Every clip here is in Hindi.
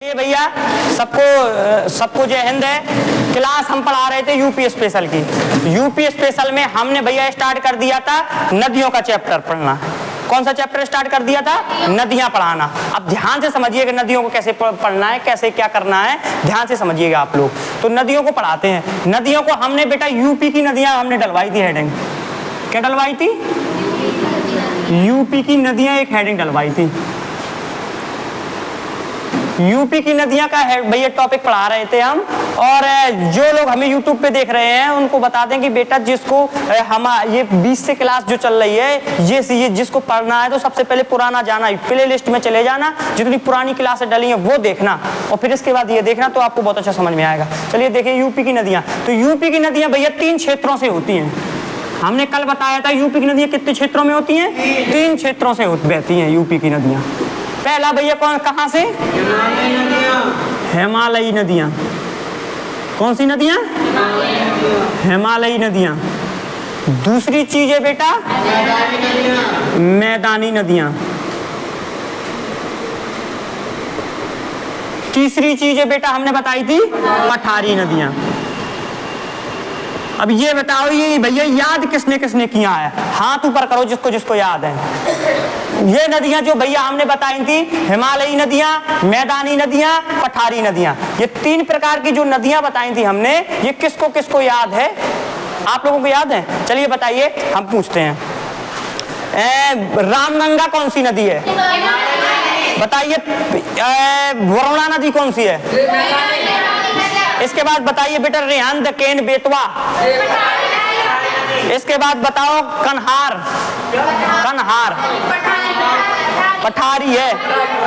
ये भैया सबको जय हिंद है। क्लास हम पढ़ा रहे थे यूपी स्पेशल की। यूपी स्पेशल में हमने भैया स्टार्ट कर दिया था नदियों का चैप्टर पढ़ना। कौन सा चैप्टर स्टार्ट कर दिया था? नदियां पढ़ाना। अब ध्यान से समझिएगा नदियों को कैसे पढ़ना है, कैसे क्या करना है, ध्यान से समझिएगा आप लोग। तो नदियों को पढ़ाते हैं। नदियों को हमने बेटा यूपी की नदियां हमने डलवाई थी हेडिंग। क्या डलवाई थी? यूपी की नदियां एक हेडिंग डलवाई थी। यूपी की नदियां का भैया टॉपिक पढ़ा रहे थे हम। और जो लोग हमें यूट्यूब पे देख रहे हैं उनको बता दें कि बेटा जिसको हम ये 20 से क्लास जो चल रही है ये जिसको पढ़ना है तो सबसे पहले पुराना जाना, प्ले लिस्ट में चले जाना, जितनी पुरानी क्लासें डली हैं वो देखना और फिर इसके बाद ये देखना तो आपको बहुत अच्छा समझ में आएगा। चलिए देखिए यूपी की नदियां। तो यूपी की नदियां भैया 3 क्षेत्रों से होती हैं। हमने कल बताया था यूपी की नदियां कितने क्षेत्रों में होती हैं? 3 क्षेत्रों से बहती हैं यूपी की नदियां। पहला भैया कहां से? हिमालयी नदियां। कौन सी नदियां? हिमालयी नदियां। दूसरी चीज है बेटा मैदानी नदियां। तीसरी चीज है बेटा हमने बताई थी पठारी नदियां। अब ये बताओ ये भैया याद किसने किसने किया है? हाथ ऊपर करो जिसको जिसको याद है। ये नदियां जो भैया हमने बताई थी हिमालयी नदियां, मैदानी नदियां, पठारी नदियां, ये 3 प्रकार की जो नदियां बताई थी हमने, ये किसको किसको याद है? आप लोगों को याद है? चलिए बताइए, हम पूछते हैं। रामगंगा कौन सी नदी है? बताइए। वरुणा नदी कौन सी है? इसके बाद बताइए बेटा रेहंद, केन, बेतवा। इसके बाद बताओ कन्हार। कन्हार पठारी है।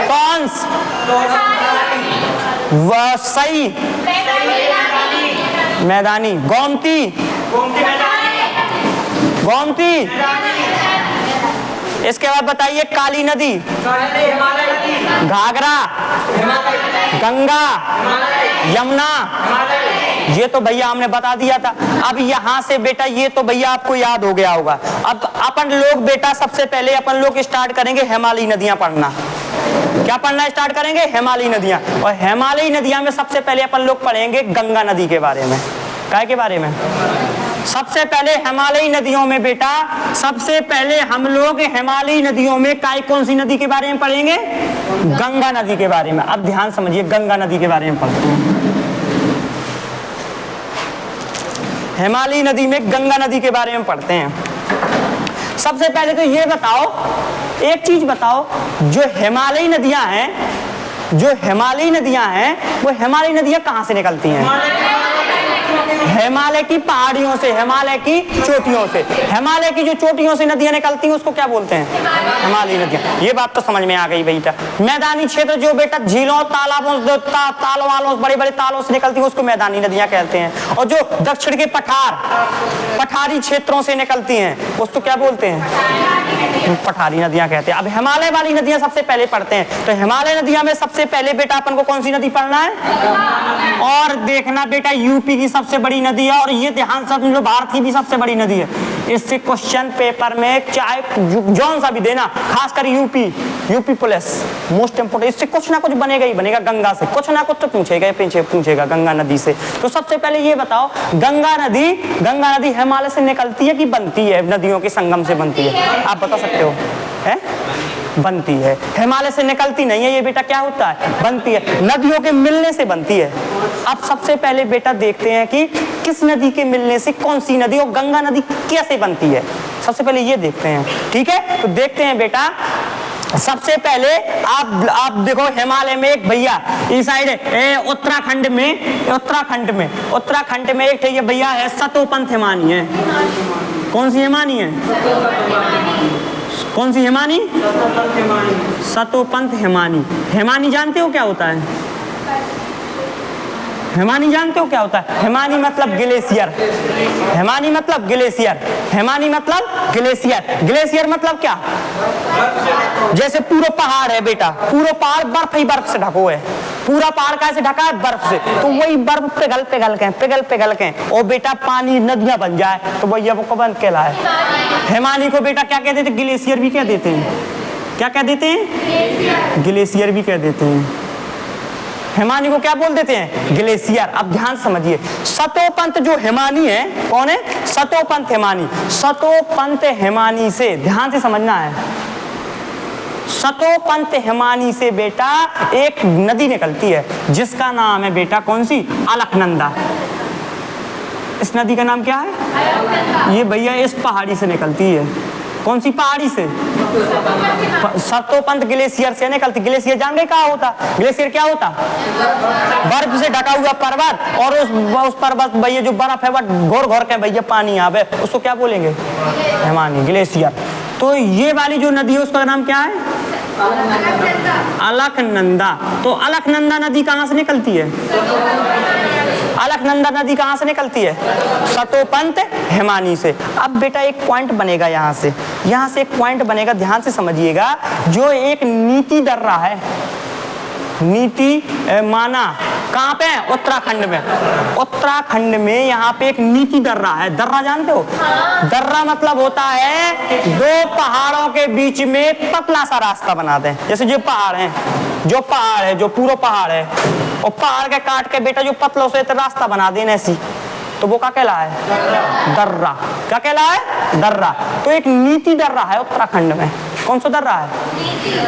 कौंस वसई मैदानी। गोमती गोमती। इसके बाद बताइए काली नदी। घाघरा, गंगा, यमुना। ये तो भैया हमने बता दिया था। अब यहां से बेटा ये तो भैया आपको याद हो गया होगा। अब अपन लोग बेटा सबसे पहले अपन लोग स्टार्ट करेंगे हिमालयी नदियां पढ़ना। क्या पढ़ना स्टार्ट करेंगे? हिमालयी नदियां। और हिमालयी नदियां में सबसे पहले अपन लोग पढ़ेंगे गंगा नदी के बारे में। काय के बारे में? सबसे पहले हिमालयी नदियों में बेटा सबसे पहले हम लोग हिमालयी नदियों में कौन सी नदी के बारे में पढ़ेंगे? गंगा नदी के बारे में। अब ध्यान समझिए, गंगा नदी के बारे में पढ़ते हैं। हिमालयी नदी में गंगा नदी के बारे में पढ़ते हैं। सबसे पहले तो ये बताओ, एक चीज बताओ, जो हिमालयी नदियां हैं वो हिमालयी नदियां कहां से निकलती हैं? हिमालय की पहाड़ियों से, हिमालय की चोटियों से। हिमालय की जो चोटियों से नदियां निकलती हैं उसको क्या बोलते हैं? हिमालयी नदियां। ये बात तो समझ में आ गई बेटा। मैदानी क्षेत्र जो बेटा झीलों, तालाबों, तालों वालों, बड़े बड़े तालों से निकलती है उसको मैदानी नदियां कहते हैं। और जो दक्षिण के पठारी क्षेत्रों से निकलती हैं उसको क्या बोलते हैं? पठारी नदियां कहते हैं। अब हिमालय वाली नदियां सबसे पहले पढ़ते हैं। तो हिमालय नदियां में सबसे पहले बेटा अपन को कौन सी नदी पढ़ना है? और देखना बेटा यूपी की सबसे बड़ी नदी है। और ये ध्यान से समझ लो भारत की भी सबसे बड़ी नदी है। इससे क्वेश्चन पेपर में चाहे जौन सा भी देना, खासकर यूपी पुलिस मोस्ट इंपोर्टेंट, इससे कुछ ना कुछ बनेगा ही बनेगा। गंगा से कुछ ना कुछ तो पूछेगा गंगा नदी से। तो सबसे पहले ये बताओ गंगा नदी हिमालय से निकलती है कि बनती है? नदियों के संगम से बनती है। आप बता सकते हो? है बनती है। हिमालय से निकलती नहीं है ये बेटा। क्या होता है? बनती है। नदियों के मिलने से बनती है। अब सबसे पहले बेटा देखते हैं कि किस नदी के मिलने से कौन सी नदी और गंगा नदी कैसे बनती है। सबसे पहले ये देखते हैं, ठीक है? तो देखते हैं बेटा। सबसे पहले आप देखो हिमालय में एक भैया इस साइड उत्तराखंड में एक भैया है सतोपंथ हिमानी है। कौन सी हिमानी है? कौन सी हिमानी? सतोपंथ हिमानी। हिमानी जानते हो क्या होता है? हिमानी जानते हो क्या होता है? हिमानी मतलब ग्लेशियर। हिमानी मतलब ग्लेशियर। हिमानी मतलब ग्लेशियर। ग्लेशियर मतलब क्या? जैसे पूरा पहाड़ है बेटा, पूरा पहाड़ बर्फ ही बर्फ से ढको है। पूरा पहाड़ कैसे ढका है? बर्फ से। तो वही बर्फ पिघल के और बेटा पानी नदियां बन जाए तो भैया वो कौन कहलाए? हिमानी को बेटा क्या कहते थे? ग्लेशियर भी कह देते हैं। क्या कह देते हैं? ग्लेशियर भी कह देते हैं। हिमानी को क्या बोल देते हैं? ग्लेशियर। अब ध्यान समझिए, सतोपंत जो हिमानी है, कौन है? सतोपंत हिमानी। सतोपंत हिमानी से ध्यान से समझना है, सतोपंत हिमानी से बेटा एक नदी निकलती है जिसका नाम है बेटा कौन सी? अलकनंदा। इस नदी का नाम क्या है? ये भैया इस पहाड़ी से निकलती है। कौन सी पहाड़ी से? सतोपंत ग्लेशियर से निकलती। ग्लेशियर जान गए कहाँ होता? ग्लेशियर क्या होता? बर्फ से ढका हुआ पर्वत, और उस पर्वत भैया जो बर्फ है वह घोर घोर के भैया पानी आवे, उसको क्या बोलेंगे? हिमानी, ग्लेशियर। तो ये वाली जो नदी है उसका नाम क्या है? अलकनंदा। तो अलकनंदा नदी कहाँ से निकलती है? अलकनंदा नदी कहाँ से निकलती है? सतोपंत हिमानी से। अब बेटा एक पॉइंट बनेगा यहाँ से एक पॉइंट बनेगा, ध्यान से समझिएगा। जो एक नीति दर्रा है, नीति माना कहाँ पे? उत्तराखंड में। उत्तराखंड में यहाँ पे एक नीति दर्रा है। दर्रा जानते हो? दर्रा मतलब होता है दो पहाड़ों के बीच में पतला सा रास्ता बनाते हैं। जैसे जो पहाड़ है, जो पूरा पहाड़ है, और पहाड़ के काट के बेटा जो पतला से रास्ता बना देना ऐसी, तो वो क्या कहला है? दर्रा। क्या कहला है? दर्रा। तो एक नीति दर्रा है उत्तराखंड में। कौन सा दर्रा है?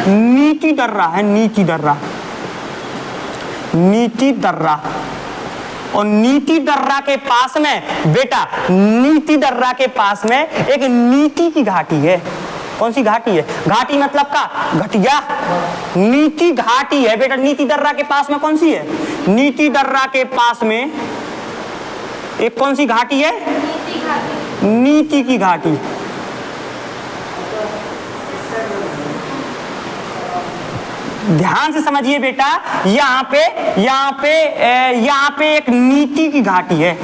नीति दर्रा है। नीति दर्रा, नीति दर्रा। और नीति दर्रा के पास में बेटा, नीति दर्रा के पास में एक नीति की घाटी है। कौन सी घाटी है? घाटी मतलब का? घटिया। नीति घाटी है बेटा। नीति दर्रा के पास में कौन सी है? नीति दर्रा के पास में एक कौन सी घाटी है? नीति की घाटी। ध्यान से समझिए बेटा, यहाँ पे एक नीति की घाटी है।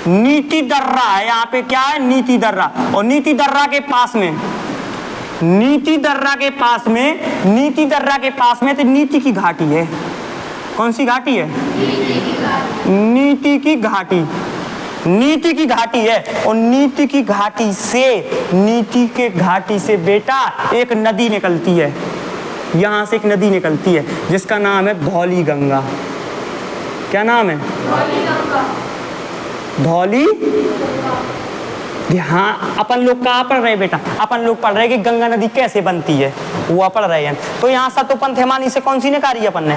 नीति दर्रा है यहाँ पे। क्या है? नीति दर्रा। और नीति दर्रा के पास में तो नीति की घाटी है। कौन सी घाटी है? नीति की घाटी। नीति की घाटी है। और नीति की घाटी से बेटा एक नदी निकलती है। यहाँ से एक नदी निकलती है जिसका नाम है धौली गंगा। क्या नाम है? धौली। हाँ, अपन लोग कहाँ पढ़ रहे हैं बेटा? अपन लोग पढ़ रहे हैं कि गंगा नदी कैसे बनती है, वो पढ़ रहे हैं। तो यहाँ सतोपंत हिमानी से कौन सी निकाली अपन ने?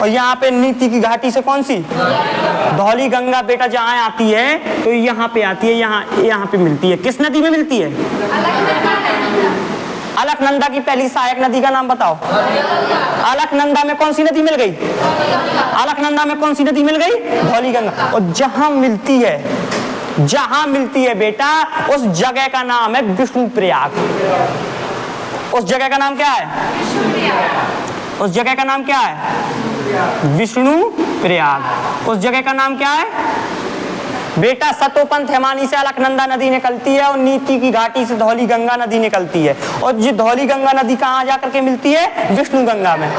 और यहाँ पे नीति की घाटी से कौन सी? धौली गंगा बेटा जहाँ आती है तो यहाँ पे आती है, यहाँ पे मिलती है। किस नदी में मिलती है? अलकनंदा की पहली सहायक नदी का नाम बताओ। अलकनंदा में कौन सी नदी मिल गई? अलकनंदा में कौन सी नदी मिल गई? धौली गंगा। और जहां मिलती है बेटा, उस जगह का नाम है विष्णुप्रयाग। उस जगह का नाम क्या है? उस जगह का नाम क्या है? विष्णुप्रयाग। उस जगह का नाम क्या है बेटा? सतोपंत हिमानी से अलकनंदा नदी निकलती है और नीति की घाटी से धौली गंगा नदी निकलती है। और ये धौली गंगा नदी कहाँ जाकर के मिलती है? विष्णु गंगा में।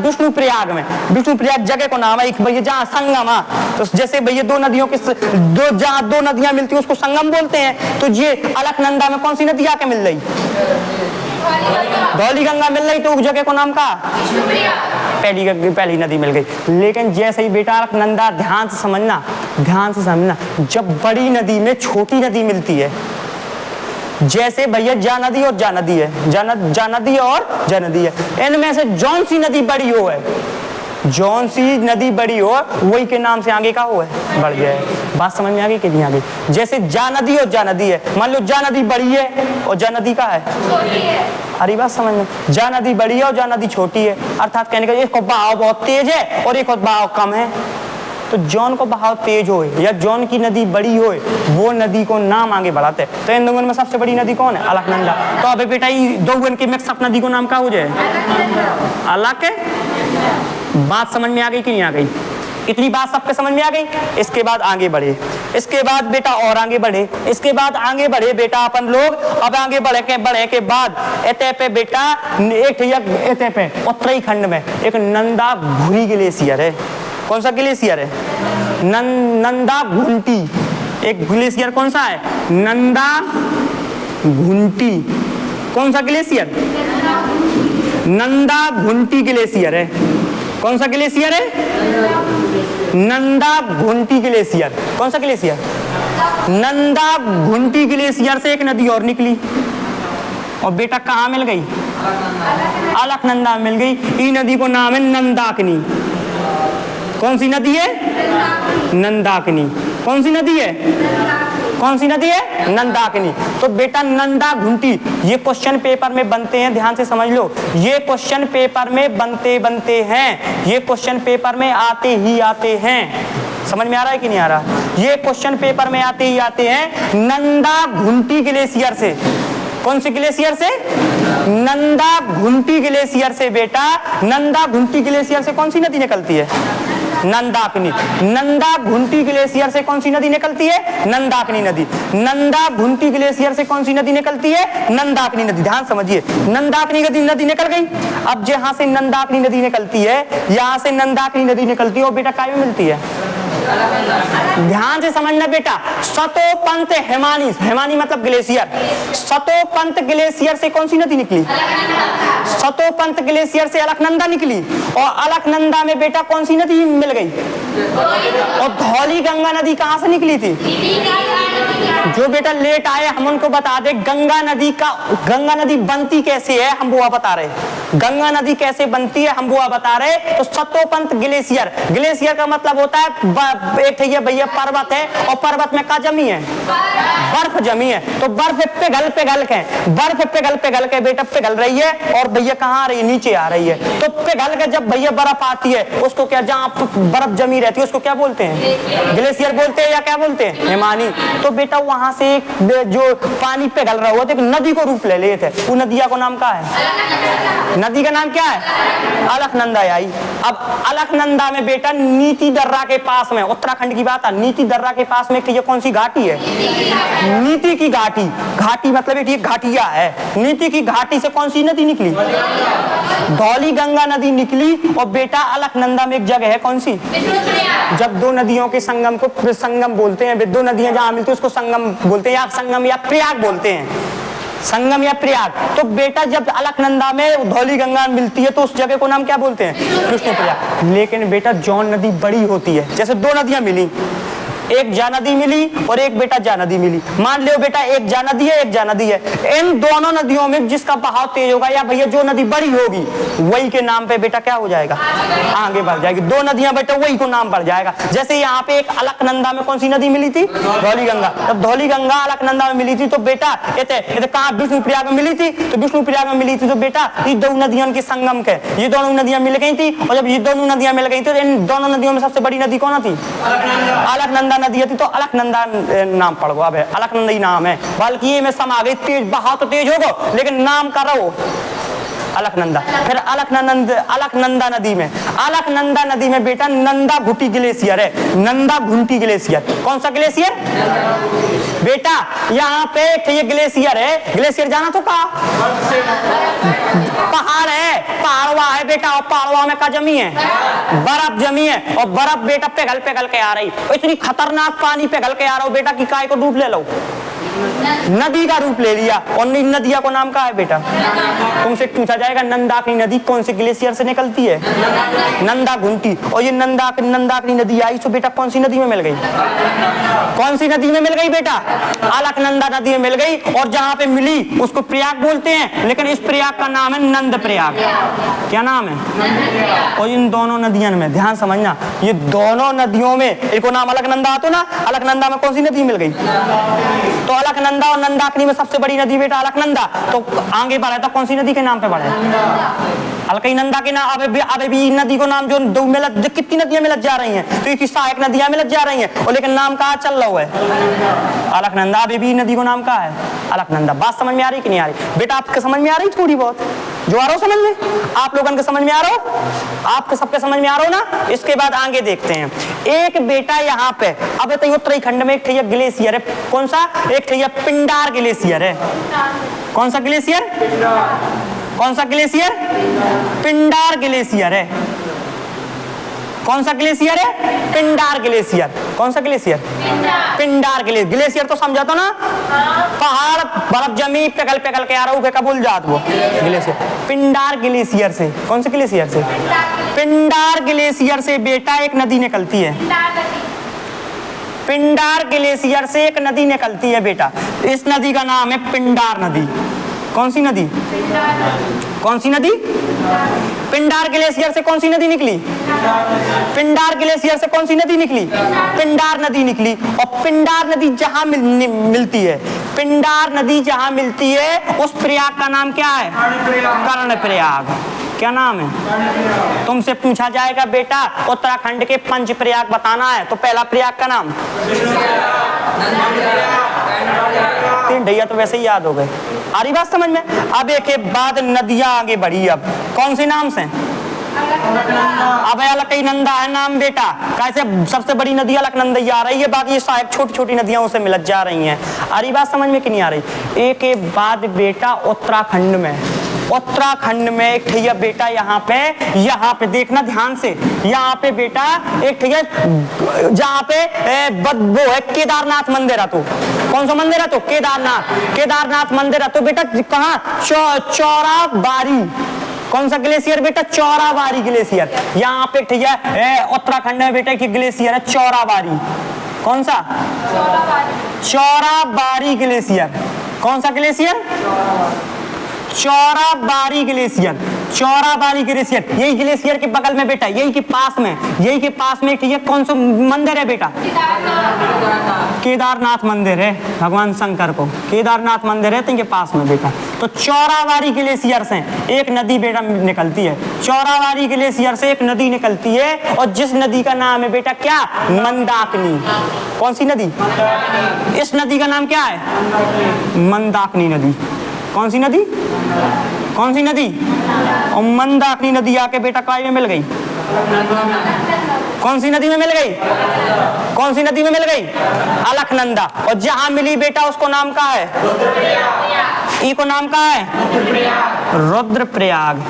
विष्णुप्रयाग में। विष्णुप्रयाग जगह को नाम है भैया जहाँ संगम है। तो जैसे भैया जहाँ दो नदियां मिलती है उसको संगम बोलते हैं। तो ये अलकनंदा में कौन सी नदी आके मिल रही? धौली गंगा मिल रही, तो उस जगह को नाम का पहली नदी मिल गई। लेकिन जैसे ही बेटा अलकनंदा, ध्यान से समझना, जब बड़ी नदी में छोटी नदी मिलती है, जैसे भैया जा नदी और जा नदी है, जा नदी है, इनमें से जौन सी नदी बड़ी हो है, जौन सी नदी बड़ी हो वही के नाम से आगे का हो है बढ़ गया है। बात समझ में आ गई कि नहीं आ गई? जैसे जा नदी और जा नदी है, मान लो जा नदी बड़ी है और जा नदी का है छोटी है। अरे बात समझ में, जा नदी बड़ी है और जा नदी छोटी है, अर्थात कहने का एक को बहाव बहुत तेज है और एक को बहाव कम है। तो जौन को बहाव तेज हो या जौन की नदी बड़ी हो, वो नदी को नाम आगे बढ़ाते हैं। तो इन दोनों में सबसे बड़ी नदी कौन है? अलकनंदा। तो अबे बेटा दो की मिक्सअप नदी को नाम क्या हो जाए? अलक। बात समझ में आ गई कि नहीं आ गई? इतनी बात सबके समझ में आ गई। इसके बाद आगे बढ़े, इसके बाद बेटा और आगे बढ़े, इसके बाद आगे बढ़े बेटा अपन लोग। अब आगे बढ़े के बाद एते पे बेटा एते पे उत्तराखंड में एक नंदा घुरी ग्लेशियर है। कौन सा ग्लेशियर है? नंदा घुंटी। एक ग्लेशियर कौन सा है? नंदा घुंटी। कौन सा ग्लेशियर? नंदा घुंटी ग्लेशियर है। कौन सा ग्लेशियर है? नंदा घुंटी ग्लेशियर। कौन सा ग्लेशियर? नंदा घुंटी ग्लेशियर से एक नदी और निकली और बेटा कहाँ मिल गई? अलकनंदा मिल गई। ई नदी को नाम है नंदाकिनी। कौन सी नदी है? नंदाकिनी। कौन सी नदी है? कौन सी नदी है? नंदाकिनी। तो बेटा नंदा घुंटी, ये क्वेश्चन पेपर में बनते हैं, ध्यान से समझ लो। ये क्वेश्चन पेपर में बनते हैं, ये क्वेश्चन पेपर में आते ही आते हैं। समझ में आ रहा है कि नहीं आ रहा? ये क्वेश्चन पेपर में आते ही आते हैं नंदा घुंटी ग्लेशियर से। कौन से ग्लेशियर से? नंदा घुंटी ग्लेशियर से। बेटा नंदा घुंटी ग्लेशियर से कौन सी नदी निकलती है? नंदाकिनी। नंदा घुंटी ग्लेशियर से कौन सी नदी निकलती है? नंदाकिनी नदी। नंदा घुंटी ग्लेशियर से कौन सी नदी निकलती है? नंदाकिनी नदी। ध्यान समझिए, नंदाकिनी नदी निकल गई। अब जहां से नंदाकिनी नदी निकलती है, यहां से नंदाकिनी नदी निकलती है और बेटा काय में मिलती है? ध्यान से समझना बेटा, सतोपंत हेमानी, हेमानी मतलब ग्लेशियर। सतोपंत ग्लेशियर से कौन सी नदी निकली? सतोपंत ग्लेशियर से अलकनंदा निकली और अलकनंदा में बेटा कौन सी नदी मिल गई? और धौली गंगा नदी कहां से निकली थी? जो बेटा लेट आए हम उनको बता दे, गंगा नदी बनती कैसे है हम वो बता रहे। गंगा नदी कैसे बनती है हम वो बता रहे। तो सतोपंत ग्लेशियर, ग्लेशियर का मतलब होता है एक भैया पर्वत है और पर्वत में क्या जमी है? बर्फ जमी है। तो बर्फ पिघल के बेटा पिघल रही है और भैया कहाँ आ रही है? नीचे आ रही है। तो पिघल के जब भैया बर्फ आती है उसको क्या, जहाँ बर्फ जमी रहती है उसको क्या बोलते हैं? ग्लेशियर बोलते हैं या क्या बोलते हैं? हिमानी। तो बेटा वहां से जो पानी पिघल रहा हुआ तो एक नदी को रूप ले लेते थे। वो नदिया को नाम क्या है? नदी का नाम क्या है? अलकनंदा आई। अब अलकनंदा में बेटा नीति दर्रा के पास में, उत्तराखंड की बात है, नीति दर्रा के पास में ये कौन सी घाटी है? नीति की घाटी। घाटी मतलब एक घाटिया है। नीति की घाटी से कौन सी नदी निकली? धौली गंगा नदी निकली। और बेटा अलकनंदा में एक जगह है, कौन सी? जब दो नदियों के संगम को संगम बोलते हैं, दो नदियां जहां मिलती है उसको संगम बोलते हैं, या संगम या प्रयाग बोलते हैं। संगम या प्रयाग। तो बेटा जब अलकनंदा में धौली गंगा मिलती है तो उस जगह को नाम क्या बोलते हैं? विष्णु प्रयाग। लेकिन बेटा जौन नदी बड़ी होती है, जैसे दो नदियां मिली, एक जा नदी मिली और एक बेटा जा नदी मिली। मान लो बेटा एक जा नदी है, एक जा नदी है। इन दोनों नदियों में जिसका बहाव तेज होगा या भैया जो नदी बड़ी होगी वही के नाम पे बेटा क्या हो जाएगा? आगे बढ़ जाएगी। दो नदियां बेटा वही को नाम बढ़ जाएगा। जैसे यहाँ पे एक अलकनंदा में कौन सी नदी मिली थी? धौली गंगा। जब धौली गंगा अलकनंदा में मिली थी तो बेटा कहाँ? विष्णु प्रयाग में मिली थी। तो विष्णु प्रयाग में मिली थी तो बेटा ये दो नदियों के संगम के ये दोनों नदियां मिल गई थी। और जब ये दोनों नदियां मिल गई थी तो इन दोनों नदियों में सबसे बड़ी नदी कौन थी? अलकनंदा नदी थी। तो अलकनंदा नाम पड़ गया। अब अलकनंदा ही नाम है, बल्कि ये में समा गई, तेज बहाव तो तेज होगा लेकिन नाम का रहो अलकनंदा। फिर अलकनंदा नदी में बेटा नंदा घुंटी ग्लेशियर है। नंदा घुंटी ग्लेशियर। कौन सा ग्लेशियर? बेटा यहाँ पे ये ग्लेशियर है। ग्लेशियर जाना तो कहा? पहाड़ है, पहाड़वा है बेटा। और पहाड़वा में क्या जमी है? बर्फ जमी है। और बर्फ बेटा पिघल के आ रही, इतनी खतरनाक पानी पिघल के आ रहा हो बेटा कि काय को डूब ले लो, नदी का रूप ले लिया। और नदिया को नाम क्या है बेटा? तुमसे पूछा जाएगा नंदाकिनी नदी कौन से ग्लेशियर से निकलती है? नंदा घुंटी। और ये नंदाकिनी नदी आई तो बेटा कौन सी नदी में मिल गई? कौन सी नदी में मिल गई बेटा? अलकनंदा नदी में मिल गई। और जहां पे मिली उसको प्रयाग बोलते हैं, लेकिन इस प्रयाग का नाम है नंद प्रयाग। क्या नाम है? और इन दोनों नदियों में ध्यान समझना, ये दोनों नदियों में एक नाम अलकनंदा आता ना, अलकनंदा में कौन सी नदी मिल गई? तो अलकनंदा और नंदाकिनी में सबसे बड़ी नदी बेटा अलकनंदा। तो आगे बढ़ा तो कौन सी नदी के नाम पे बढ़ा? अलकनंदा के नाम। अब भी नदी को नाम जो दो मिलत, कितनी नदियां मिलत जा रही हैं, तो एक सहायक नदियां मिलत जा रही हैं और लेकिन नाम कहाँ चल रहा है? अलकनंदा। अभी भी नदी को नाम कहाँ है? अलकनंदा। बात समझ में आ रही कि नहीं आ रही बेटा? आपके समझ में आ रही थोड़ी बहुत? जो आ रहा हो समझ में? आप लोगों के समझ में आ रहा हो? आपके सबके समझ में आ रहा हो ना? इसके बाद आगे देखते हैं। एक बेटा यहाँ पे अब उत्तराखंड में एक ग्लेशियर है। कौन सा? एक पिंडार ग्लेशियर है। कौन सा ग्लेशियर? कौन सा ग्लेशियर? पिंडार ग्लेशियर है। कौन सा ग्लेशियर है? पिंडार ग्लेशियर। कौन सा ग्लेशियर? पिंडार ग्लेशियर तो समझा तो ना, पहाड़ बर्फ जमी पिघल पिघल के आ रहा हूँ का भूल जात वो ग्लेशियर। पिंडार ग्लेशियर से, कौन से ग्लेशियर से? पिंडार ग्लेशियर से बेटा एक नदी निकलती है। पिंडार ग्लेशियर से एक नदी निकलती है बेटा, इस नदी का नाम है पिंडार नदी। कौन सी नदी? कौन सी नदी? पिंडार ग्लेशियर से कौन सी नदी निकली? पिंडार ग्लेशियर से कौन सी नदी निकली? पिंडार नदी निकली। और पिंडार नदी जहां मिलती है, पिंडार नदी जहां मिलती है उस प्रयाग का नाम क्या है? कर्णप्रयाग। क्या नाम है? तुमसे पूछा जाएगा बेटा उत्तराखंड के पंच प्रयाग बताना है, तो पहला प्रयाग का नाम? तीन ढैया तो वैसे ही याद हो गए। आ रही बात समझ में? अब एक के बाद नदियां आगे बढ़ी। अब कौन से नाम से? अब अलकनंदा है नाम बेटा। कैसे सबसे बड़ी नदी अलकनंदा आ रही है, बाकी साहब छोटी छोटी नदियां उसे मिलत जा रही हैं। आ रही बात समझ में कि नहीं आ रही? एक के बाद बेटा उत्तराखंड में, उत्तराखंड में एक ठैया बेटा यहाँ पे देखना ध्यान से, यहाँ पे बेटा एक ठैया जहाँ पे वो है केदारनाथ मंदिर है। तो कौन सा मंदिर है? तो केदारनाथ मंदिर है। तो बेटा कहाँ? चौराबाड़ी। कौन सा ग्लेशियर बेटा? चौराबाड़ी ग्लेशियर। यहाँ पे ठैया उत्तराखंड में बेटा की ग्लेशियर है चौराबाड़ी। कौन सा? चौराबाड़ी ग्लेशियर। कौन सा glacier? Chorabari glacier. Chorabari glacier यही ग्लेशियर के बगल में बेटा, यही के पास में ठीक है कौन सा मंदिर है बेटा? केदारनाथ मंदिर है। भगवान शंकर को केदारनाथ मंदिर है इनके पास में बेटा। तो चौराबाड़ी ग्लेशियर से एक नदी बेटा निकलती है। चौराबाड़ी ग्लेशियर से एक नदी निकलती है, और जिस नदी का नाम है बेटा क्या? मंदाकिनी। कौन सी नदी? इस नदी का नाम क्या है? मंदाकिनी नदी। कौन सी नदी? कौन सी नदी? और मंदाकिनी नदी आके बेटा काय में मिल गई? कौन सी नदी में मिल गई? कौन सी नदी में मिल गई? अलकनंदा। और जहां मिली बेटा उसको नाम का है? ई को नाम का है? रुद्रप्रयाग।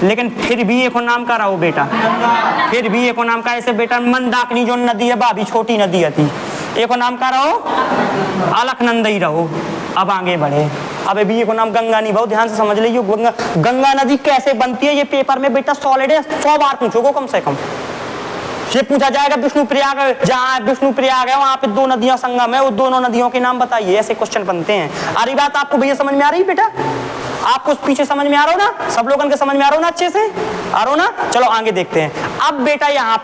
लेकिन फिर भी एक नाम का रहो बेटा, फिर भी एक नाम का ऐसे बेटा मंदाकिनी जो नदी है भाभी छोटी नदी थी, एक नाम का रहो अलकनंदा ही रहो। अब आगे बढ़े। अब भी एक नाम गंगा नहीं, बहुत ध्यान से समझ लीजिए। गंगा नदी कैसे बनती है ये पेपर में बेटा सॉलिड है, 100 बार पूछोगे कम से कम। ये पूछा जाएगा विष्णु प्रयाग, जहाँ विष्णु प्रयाग है वहां पे दो नदियां संगम है, वो दोनों नदियों के नाम बताइए। ऐसे क्वेश्चन बनते हैं। आ रही बात आपको भैया समझ में आ रही बेटा? आपको पीछे समझ में आ रहा हो ना? सब लोगों के समझ में आ रहा हो ना? अच्छे से आ रहा हो ना? चलो आगे देखते हैं। अब बेटा यहाँ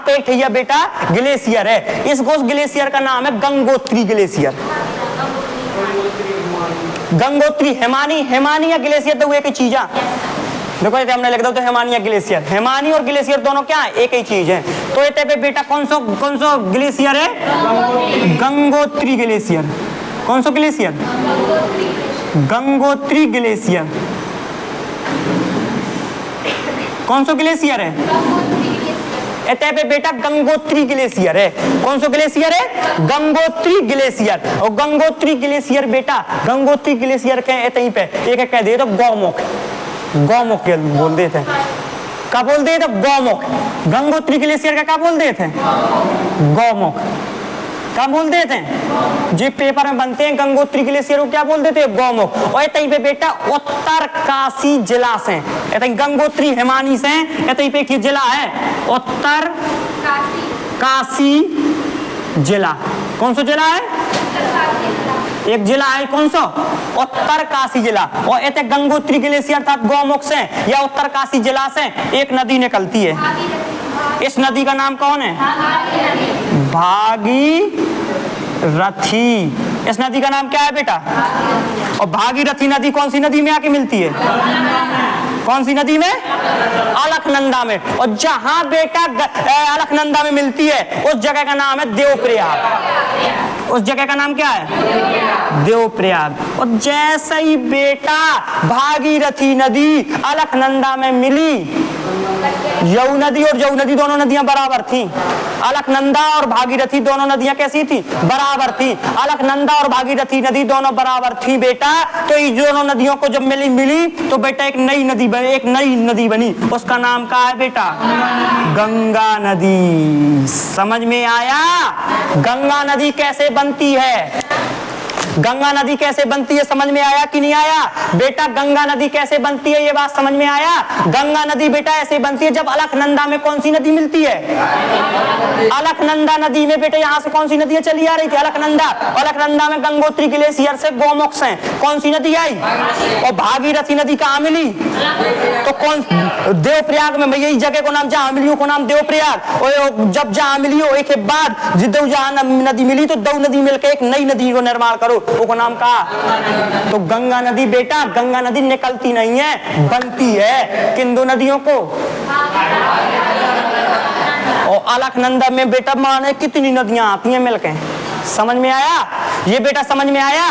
पे एक ठैया बेटा ग्लेशियर है। इस ग्लेशियर का नाम है गंगोत्री ग्लेशियर। गंगोत्री हेमानी या ग्लेशियर तो एक ही चीज है। देखो ये हमने लिख दो तो हेमानी या ग्लेशियर, हेमानी और ग्लेशियर दोनों क्या है? एक ही चीज है। तो ये पे बेटा कौन सा ग्लेशियर है? गंगोत्री ग्लेशियर। कौन सा ग्लेशियर? गंगोत्री ग्लेशियर। कौन सा ग्लेशियर है? पे बेटा गंगोत्री ग्लेशियर है। कौन सा ग्लेशियर है? गंगोत्री ग्लेशियर। और गंगोत्री ग्लेशियर बेटा, गंगोत्री ग्लेशियर के पे एक कह दे तो गौमुख बोल देते हैं। क्या बोल देते? गौमुख। गंगोत्री ग्लेशियर का क्या बोल देते हैं? गौमुख। क्या बोल देते हैं? जो पेपर में बनते हैं गंगोत्री ग्लेशियर को क्या बोल देते हैं? गौमुख। और पे बेटा उत्तर काशी जिला से, गंगोत्री हेमानी से पे एक जिला है उत्तर काशी जिला। कौन सा जिला है? एक जिला है कौन सा? उत्तर काशी जिला। और ये गंगोत्री ग्लेशियर अर्थात गौमुख से या उत्तर काशी जिला से एक नदी निकलती है। इस नदी का नाम कौन है? भागीरथी। इस नदी का नाम क्या है बेटा? और भागीरथी नदी कौन सी नदी में आके मिलती है? कौन सी नदी में? अलकनंदा में। और जहां बेटा अलकनंदा में मिलती है उस जगह का नाम है देवप्रयाग। उस जगह का नाम क्या है? देवप्रयाग। और जैसे ही बेटा भागीरथी नदी अलकनंदा में मिली यऊ नदी और जऊ नदी दोनों नदियां बराबर थी। अलकनंदा और भागीरथी दोनों नदियां कैसी थी? बराबर थी। अलकनंदा और भागीरथी नदी दोनों बराबर थी बेटा। तो ये दोनों नदियों को जब मिली तो बेटा एक नई नदी बनी। उसका नाम क्या है बेटा? गंगा नदी। समझ में आया? गंगा नदी कैसे बनती है? गंगा नदी कैसे बनती है समझ में आया कि नहीं आया? बेटा गंगा नदी कैसे बनती है ये बात समझ में आया? गंगा नदी बेटा ऐसे बनती है जब अलकनंदा में कौन सी नदी मिलती है? अलकनंदा नदी में बेटा यहाँ से कौन सी नदियां चली आ रही थी? अलकनंदा। अलकनंदा में गंगोत्री ग्लेशियर से गोमुख से कौन सी नदी आई? और भागीरथी नदी कहाँ मिली? तो कौन? देवप्रयाग में भैया इस जगह को नाम, जहाँ मिली को नाम देवप्रयाग। और जब जहाँ मिली हो एक बाद जिद्दू जहाँ नदी मिली तो दो नदी मिलकर एक नई नदी को निर्माण करो, वो नाम का। तो गंगा नदी बेटा, गंगा नदी निकलती नहीं है, बनती है। किन दो नदियों को? और अलकनंदा में बेटा माने कितनी नदियां आती हैं मिलके। समझ में आया? ये बेटा समझ में आया?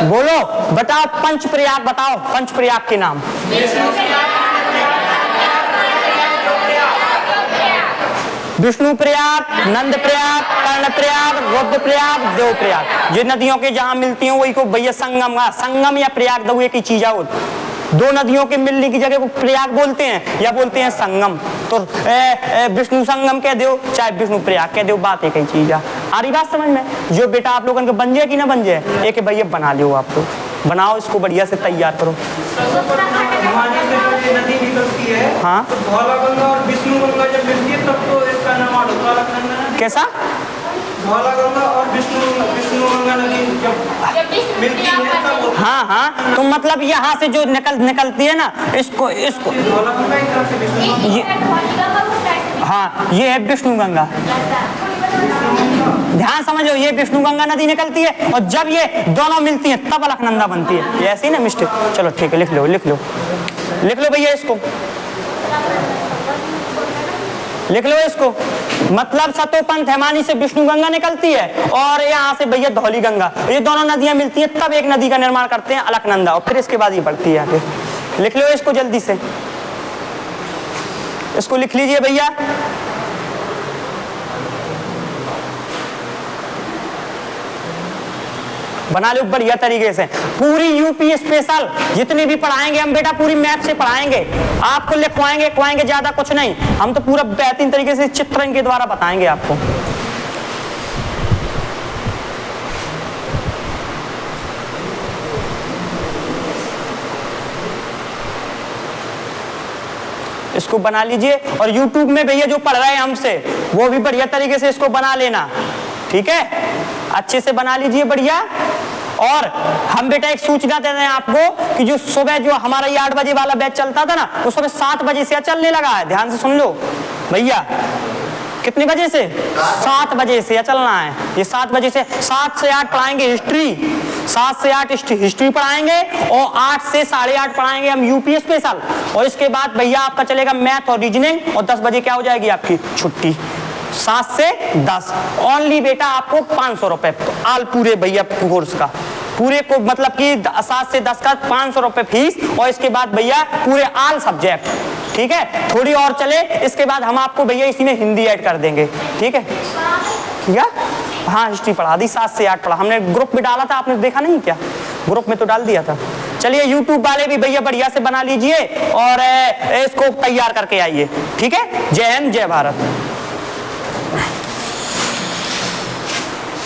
बोलो बताओ पंचप्रयाग, बताओ पंचप्रयाग के नाम। विष्णु प्रयाग, नंद प्रयाग, कर्ण प्रयाग, रुद्र प्रयाग, देव प्रयाग। ये नदियों के जहां मिलती हैं वही को भैया संगम। संगम या प्रयाग दो एक ही चीज है। दो नदियों के मिलने की जगह को प्रयाग बोलते हैं या बोलते हैं संगम। तो विष्णु संगम कह दो चाहे विष्णु प्रयाग कह दो, बात एक ही चीज है। आ रही बात समझ में? जो बेटा आप लोगों के बन जाए कि ना बन जाए, एक भैया बना लो, आप लोग बनाओ, इसको बढ़िया से तैयार करो। नदी निकलती है हाँ तो धौलागंगा और विष्णुगंगा जब मिलती है तब तो इसका नाम अलकनंदा नदी। कैसा? धौलागंगा और विष्णुगंगा नदी जब मिलती है तब। हाँ हाँ, तो मतलब यहाँ से जो निकलती है ना, इसको धौलागंगा एक तरफ से विष्णु। हाँ ये है विष्णु गंगा। ध्यान समझो, ये विष्णु गंगा नदी निकलती है और जब ये दोनों मिलती हैं तब अलकनंदा बनती है। ये ऐसे ही ना मिस्टेक? चलो ठीक है, लिख लो भैया, इसको लिख लो इसको। मतलब सतोपंथ हैमानी से विष्णु गंगा निकलती है और यहाँ से भैया धौली गंगा, ये दोनों नदियां मिलती हैं तब एक नदी का निर्माण करते हैं अलकनंदा, और फिर इसके बाद ये बढ़ती है आगे। लिख लो इसको जल्दी से, इसको लिख लीजिए भैया। बना लो बढ़िया तरीके से। पूरी यूपी स्पेशल जितनी भी पढ़ाएंगे हम बेटा, पूरी मैथ से पढ़ाएंगे, आपको लिखवाएंगे ज्यादा कुछ नहीं। हम तो पूरा बेहतरीन तरीके से चित्र इनके द्वारा बताएंगे आपको। इसको बना लीजिए और YouTube में भैया जो पढ़ रहे हैं हमसे वो भी बढ़िया तरीके से इसको बना लेना, ठीक है? अच्छे से बना लीजिए बढ़िया। और हम बेटा एक सूचना दे रहे हैं आपको कि जो सुबह जो हमारा ये 8 बजे वाला बैच चलता था ना, वो सुबह 7 बजे से चलने लगा है। ध्यान से सुन लो भैया, कितने बजे से? 7 बजे से चलना है। ये 7 बजे से 7 से 8 पढ़ाएंगे हिस्ट्री, 7 से 8 हिस्ट्री पढ़ाएंगे और 8 से 8:30 पढ़ाएंगे हम यूपी स्पेशल। और इसके बाद भैया आपका चलेगा मैथ और रीजनिंग और 10 बजे क्या हो जाएगी आपकी छुट्टी। 7 से 10 ओनली बेटा आपको 500 रुपए आल पूरे भैया कोर्स का, पूरे को मतलब कि 7 से 10 का 500 रुपए फीस। और इसके बाद भैया पूरे आल सब्जेक्ट, ठीक है? थोड़ी और चले इसके बाद हम आपको भैया इसी में हिंदी ऐड कर देंगे, ठीक है? ठीक है? हाँ हिस्ट्री पढ़ा दी, 7 से 8 पढ़ा हमने, ग्रुप में डाला था, आपने देखा नहीं क्या? ग्रुप में तो डाल दिया था। चलिए YouTube वाले भी भैया बढ़िया से बना लीजिए और इसको तैयार करके आइए, ठीक है? जय हिंद, जय भारत।